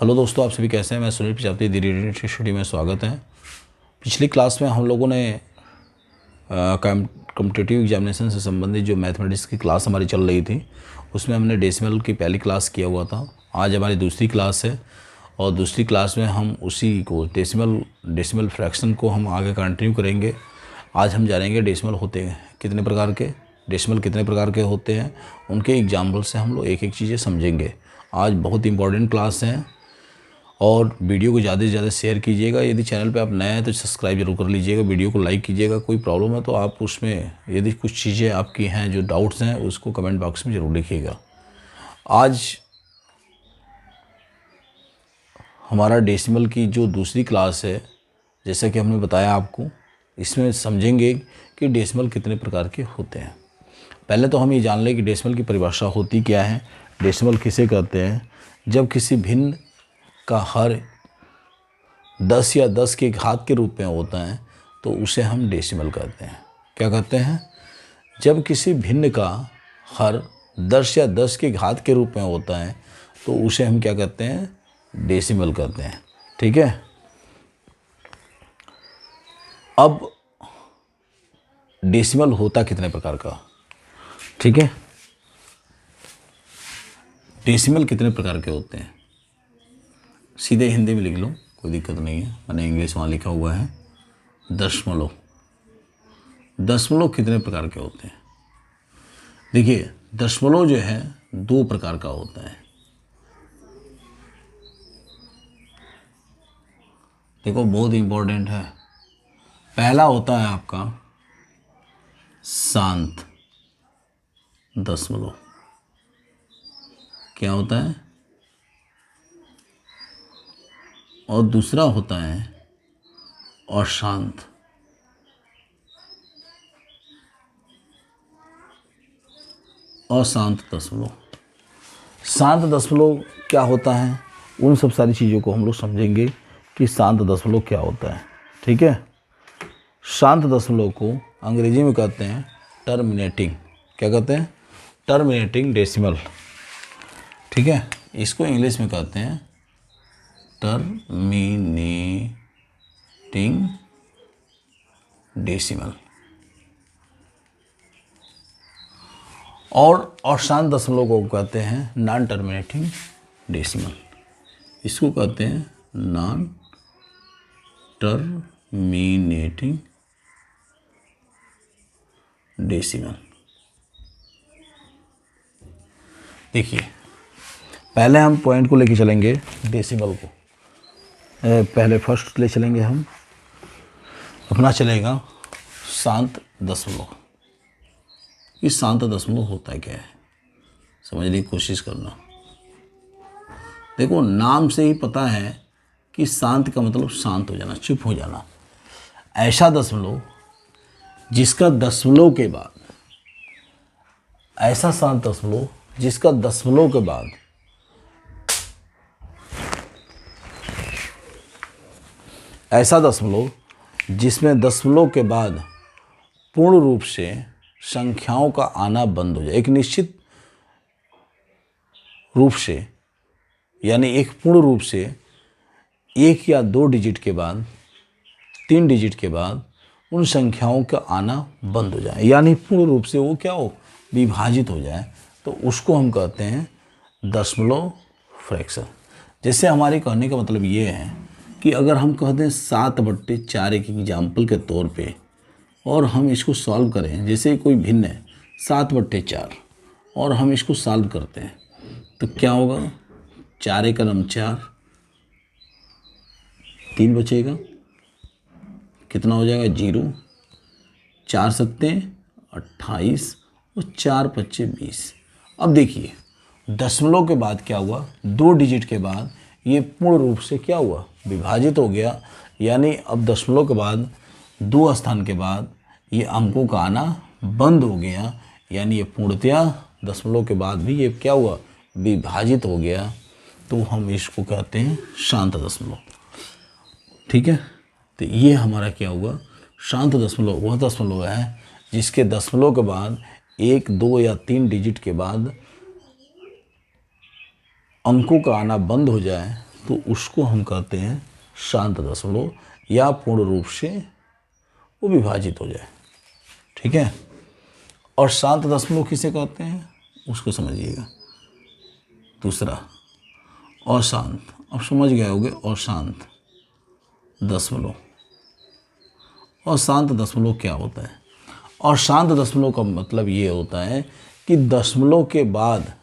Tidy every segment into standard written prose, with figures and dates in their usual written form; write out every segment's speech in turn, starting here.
Hello दोस्तों, आप सभी कैसे हैं। मैं सुनील प्रजापति दी रीडिंग स्टडी में स्वागत है। पिछली क्लास में हम लोगों ने कॉम्पिटिटिव एग्जामिनेशन से संबंधित जो मैथमेटिक्स की क्लास हमारी चल रही थी उसमें हमने डेसिमल की पहली क्लास किया हुआ था। आज हमारी दूसरी क्लास है और दूसरी क्लास में हम उसी को डेसिमल फ्रैक्शन को हम आगे कंटिन्यू करेंगे। आज हम जानेंगे डेसिमल होते हैं कितने प्रकार के, डेसिमल कितने प्रकार के होते हैं, उनके एग्जाम्पल से हम लोग एक एक चीज़ें समझेंगे। आज बहुत इंपॉर्टेंट क्लास है और वीडियो को ज़्यादा से ज़्यादा शेयर कीजिएगा। यदि चैनल पे आप नए हैं तो सब्सक्राइब जरूर कर लीजिएगा, वीडियो को लाइक कीजिएगा। कोई प्रॉब्लम है तो आप उसमें यदि कुछ चीज़ें आपकी हैं जो डाउट्स हैं उसको कमेंट बॉक्स में ज़रूर लिखिएगा। आज हमारा डेसिमल की जो दूसरी क्लास है, जैसा कि हमने बताया आपको, इसमें समझेंगे कि डेसिमल कितने प्रकार के होते हैं। पहले तो हम ये जान लें कि डेसिमल की परिभाषा होती क्या है, डेसिमल किसे कहते हैं। जब किसी भिन्न का हर 10 या 10 के घात के रूप में होता है तो उसे हम डेसिमल कहते हैं। क्या कहते हैं? जब किसी भिन्न का हर 10 या 10 के घात के रूप में होता है तो उसे हम क्या कहते हैं? डेसिमल कहते हैं। ठीक है। अब डेसिमल होता कितने प्रकार का, ठीक है। डेसिमल कितने प्रकार के होते हैं सीधे हिंदी में लिख लो, कोई दिक्कत नहीं है। मैंने इंग्लिश वहाँ लिखा हुआ है दशमलव। दशमलव कितने प्रकार के होते हैं? देखिए, दशमलव जो है 2 प्रकार का होता है। देखो, बहुत इंपॉर्टेंट है। पहला होता है आपका शांत दशमलव। क्या होता है? और दूसरा होता है अशांत। अशांत दशमलव। शांत दशमलव क्या होता है, उन सब सारी चीज़ों को हम लोग समझेंगे कि शांत दशमलव क्या होता है। ठीक है। शांत दशमलव को अंग्रेजी में कहते हैं टर्मिनेटिंग। क्या कहते हैं? Terminating decimal. ठीक है। इसको इंग्लिश में कहते हैं टर्मिनेटिंग डेसिमल। और अशांत दशमलव को कहते हैं नॉन टर्मिनेटिंग डेसिमल। इसको कहते हैं नॉन टर्मिनेटिंग डेसिमल। देखिए, पहले हम पॉइंट को लेके चलेंगे, डेसिमल को पहले फर्स्ट ले चलेंगे हम। अपना चलेगा शांत दशमलव। इस शांत दशमलव होता क्या है समझने की कोशिश करना। देखो, नाम से ही पता है कि शांत का मतलब शांत हो जाना, चुप हो जाना। ऐसा दशमलव जिसका दशमलव के बाद, ऐसा शांत दशमलव जिसका दशमलव के बाद ऐसा दशमलव जिसमें दशमलव के बाद पूर्ण रूप से संख्याओं का आना बंद हो जाए। एक निश्चित रूप से, यानी एक पूर्ण रूप से 1 या 2 डिजिट के बाद, 3 डिजिट के बाद उन संख्याओं का आना बंद हो जाए, यानी पूर्ण रूप से वो क्या हो, विभाजित हो जाए, तो उसको हम कहते हैं दशमलव फ्रैक्शन। जैसे हमारे कहने का मतलब ये है कि अगर हम कह दें 7/4 एक एग्जाम्पल के तौर पे, और हम इसको सॉल्व करें, जैसे कोई भिन्न है 7/4 और हम इसको सॉल्व करते हैं तो क्या होगा? 4 का नम 4, 3 बचेगा, कितना हो जाएगा? 0। 4 सत्ते 28 और 4 पच्चे 20। अब देखिए, दशमलव के बाद क्या हुआ? 2 डिजिट के बाद ये पूर्ण रूप से क्या हुआ? विभाजित हो गया। यानी अब दशमलव के बाद 2 स्थान के बाद ये अंकों का आना बंद हो गया, यानी ये पूर्णतया दशमलव के बाद भी ये क्या हुआ? विभाजित हो गया। तो हम इसको कहते हैं शांत दशमलव। ठीक है। तो ये हमारा क्या हुआ? शांत दशमलव वह दशमलव है जिसके दशमलव के बाद 1, 2 या 3 डिजिट के बाद अंकों का आना बंद हो जाए तो उसको हम कहते हैं शांत दशमलव, या पूर्ण रूप से वो विभाजित हो जाए। ठीक है, और शांत दशमलव किसे कहते हैं उसको समझिएगा। दूसरा अशांत, अब समझ गए होगे अशांत दशमलव। अशांत दशमलव क्या होता है? अशांत दशमलव का मतलब ये होता है कि दशमलव के बाद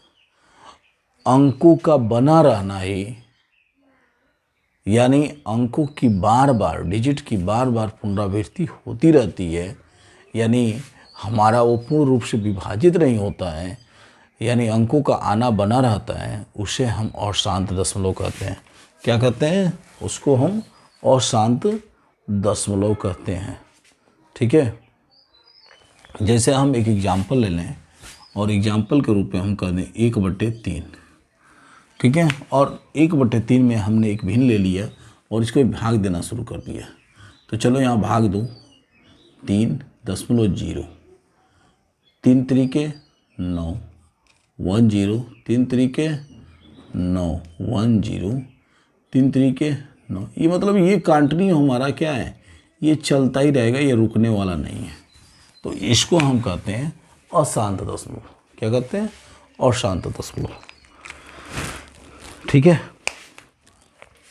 अंकों का बना रहना ही, यानी अंकों की बार बार, डिजिट की बार बार पुनरावृत्ति होती रहती है, यानी हमारा वो पूर्ण रूप से विभाजित नहीं होता है, यानी अंकों का आना बना रहता है, उसे हम अशांत दशमलव कहते हैं। क्या कहते हैं? उसको हम अशांत दशमलव कहते हैं। ठीक है, जैसे हम एक एग्जाम्पल ले लें और एग्जाम्पल के रूप में हम कह दें 1/3। ठीक है, और 1/3 में हमने एक भिन्न ले लिया और इसको भाग देना शुरू कर दिया। तो चलो यहाँ भाग दो 3.0, 3 तरीके 9, 1 0, 3 तरीके 9, 1 0, 3 तरीके 9। ये मतलब ये कंटिन्यू हमारा क्या है, ये चलता ही रहेगा, ये रुकने वाला नहीं है। तो इसको हम कहते हैं अशांत दशमलव। क्या कहते हैं? अशांत दशमलव। ठीक है,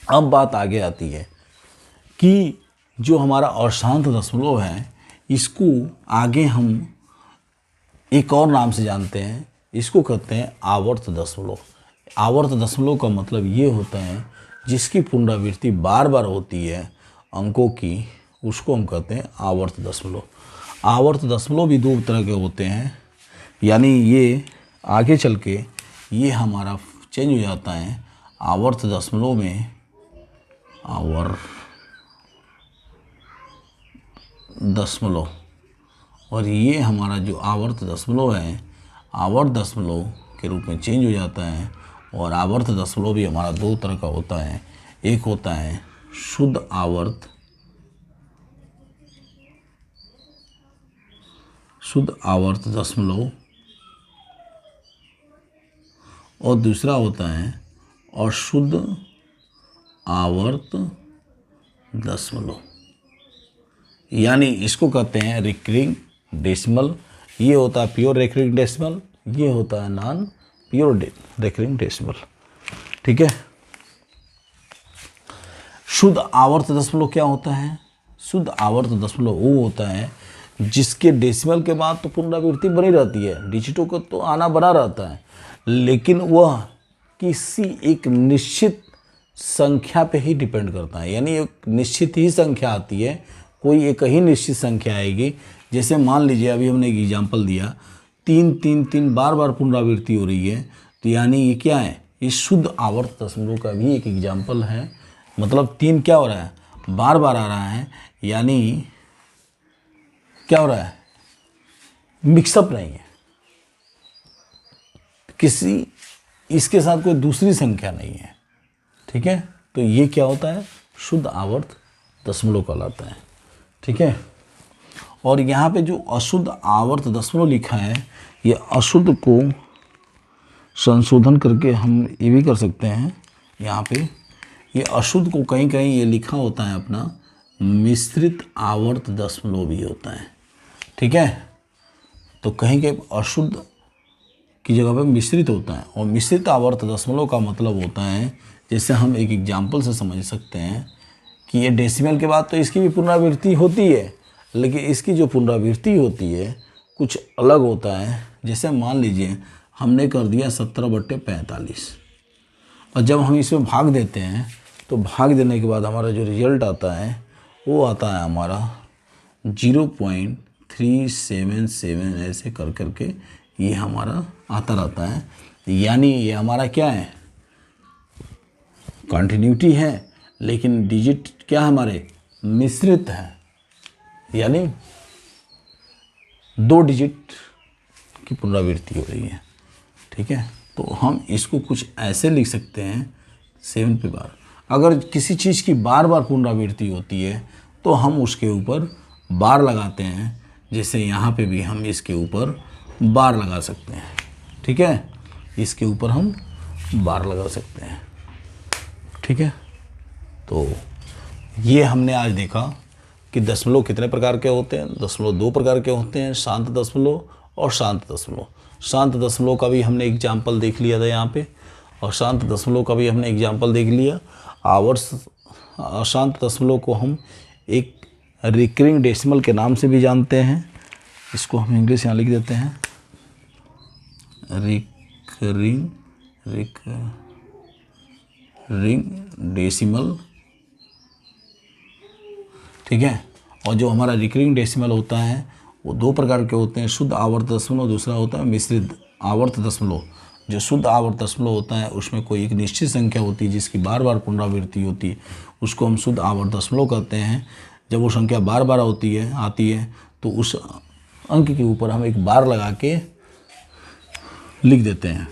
अब बात आगे आती है कि जो हमारा अशांत दशमलव है, इसको आगे हम एक और नाम से जानते हैं, इसको कहते हैं आवर्त दशमलव। आवर्त दशमलव का मतलब ये होता है जिसकी पुनरावृत्ति बार बार होती है अंकों की, उसको हम कहते हैं आवर्त दशमलव। आवर्त दशमलव भी दो तरह के होते हैं, यानी ये आगे चल के ये हमारा चेंज हो जाता है आवर्त दशमलव में आवर्त दशमलव, और ये हमारा जो आवर्त दशमलव है आवर्त दशमलव के रूप में चेंज हो जाता है। और आवर्त दशमलव भी हमारा दो तरह का होता है, एक होता है शुद्ध आवर्त दशमलव और दूसरा होता है अशुद्ध आवर्त दशमलव, यानी इसको कहते हैं रिकरिंग डेसिमल। ये होता है प्योर रिकरिंग डेसिमल, ये होता है नॉन प्योर रिकरिंग डेसिमल। ठीक है, शुद्ध आवर्त दशमलव क्या होता है? शुद्ध आवर्त दशमलव वो होता है जिसके डेसिमल के बाद तो पुनरावृत्ति बनी रहती है, डिजिटों का तो आना बना रहता है, लेकिन वह किसी एक निश्चित संख्या पे ही डिपेंड करता है, यानी एक निश्चित ही संख्या आती है, कोई एक ही निश्चित संख्या आएगी। जैसे मान लीजिए अभी हमने एक एग्जाम्पल दिया 3 3 3 बार बार पुनरावृत्ति हो रही है, तो यानी ये क्या है, ये शुद्ध आवर्त दशमलव का भी एक एग्जाम्पल है। मतलब 3 क्या हो रहा है, बार बार आ रहा है, यानी क्या हो रहा है, मिक्सअप नहीं है, किसी इसके साथ कोई दूसरी संख्या नहीं है। ठीक है, तो ये क्या होता है, शुद्ध आवर्त दशमलव कहलाता है। ठीक है, और यहाँ पे जो अशुद्ध आवर्त दशमलव लिखा है, ये अशुद्ध को संशोधन करके हम ये भी कर सकते हैं। यहाँ पे ये अशुद्ध को कहीं कहीं ये लिखा होता है अपना मिश्रित आवर्त दशमलव भी होता है। ठीक है, तो कहीं कहीं अशुद्ध की जगह पे मिश्रित होता है, और मिश्रित आवर्त दशमलव का मतलब होता है, जैसे हम एक एग्जाम्पल से समझ सकते हैं कि ये डेसिमल के बाद तो इसकी भी पुनरावृत्ति होती है, लेकिन इसकी जो पुनरावृत्ति होती है कुछ अलग होता है। जैसे मान लीजिए हमने कर दिया 17/45, और जब हम इसमें भाग देते हैं तो भाग देने के बाद हमारा जो रिजल्ट आता है वो आता है हमारा 0.377, ऐसे कर करके ये हमारा आता रहता है। यानी ये हमारा क्या है, कंटिन्यूटी है, लेकिन डिजिट क्या हमारे मिश्रित है, यानी 2 डिजिट की पुनरावृत्ति हो रही है। ठीक है, तो हम इसको कुछ ऐसे लिख सकते हैं 7 पे बार। अगर किसी चीज़ की बार बार पुनरावृत्ति होती है तो हम उसके ऊपर बार लगाते हैं, जैसे यहाँ पे भी हम इसके ऊपर बार लगा सकते हैं। ठीक है, इसके ऊपर हम बार लगा सकते हैं। ठीक है, तो ये हमने आज देखा कि दशमलव कितने प्रकार के होते हैं। दशमलव 2 प्रकार के होते हैं, शांत दशमलव और शांत दशमलव। शांत दशमलव का भी हमने एग्जाम्पल देख लिया था यहाँ पे, और शांत दशमलव का भी हमने एग्जाम्पल देख लिया। अशांत दशमलव को हम एक रिकरिंग डेसिमल के नाम से भी जानते हैं। इसको हम इंग्लिश यहाँ लिख देते हैं, रिकरिंग डेसिमल, ठीक है। और जो हमारा रिकरिंग डेसिमल होता है वो 2 प्रकार के होते हैं, शुद्ध आवर्त दशमलव, दूसरा होता है मिश्रित आवर्त दशमलव। जो शुद्ध आवर्त दशमलव होता है उसमें कोई एक निश्चित संख्या होती है जिसकी बार बार पुनरावृत्ति होती है, उसको हम शुद्ध आवर्त दशमलव कहते हैं। जब वो संख्या बार बार आती है तो उस अंक के ऊपर हम एक बार लगा के लिख देते हैं।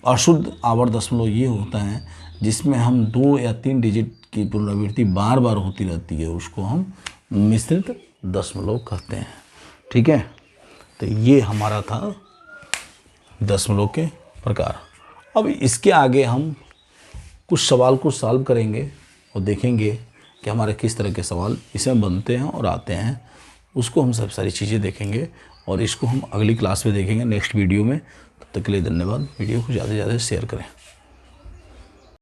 अशुद्ध आवर्त दशमलव ये होता है जिसमें हम 2 या 3 डिजिट की पुनरावृत्ति बार बार होती रहती है, उसको हम मिश्रित दशमलव कहते हैं, ठीक है। तो ये हमारा था दशमलव के प्रकार। अब इसके आगे हम कुछ सवाल को सॉल्व करेंगे और देखेंगे कि हमारे किस तरह के सवाल इसमें बनते हैं और आते हैं, उसको हम सब सारी चीज़ें देखेंगे और इसको हम अगली क्लास में देखेंगे, नेक्स्ट वीडियो में। तब तक के लिए धन्यवाद। वीडियो को ज़्यादा से ज़्यादा शेयर करें।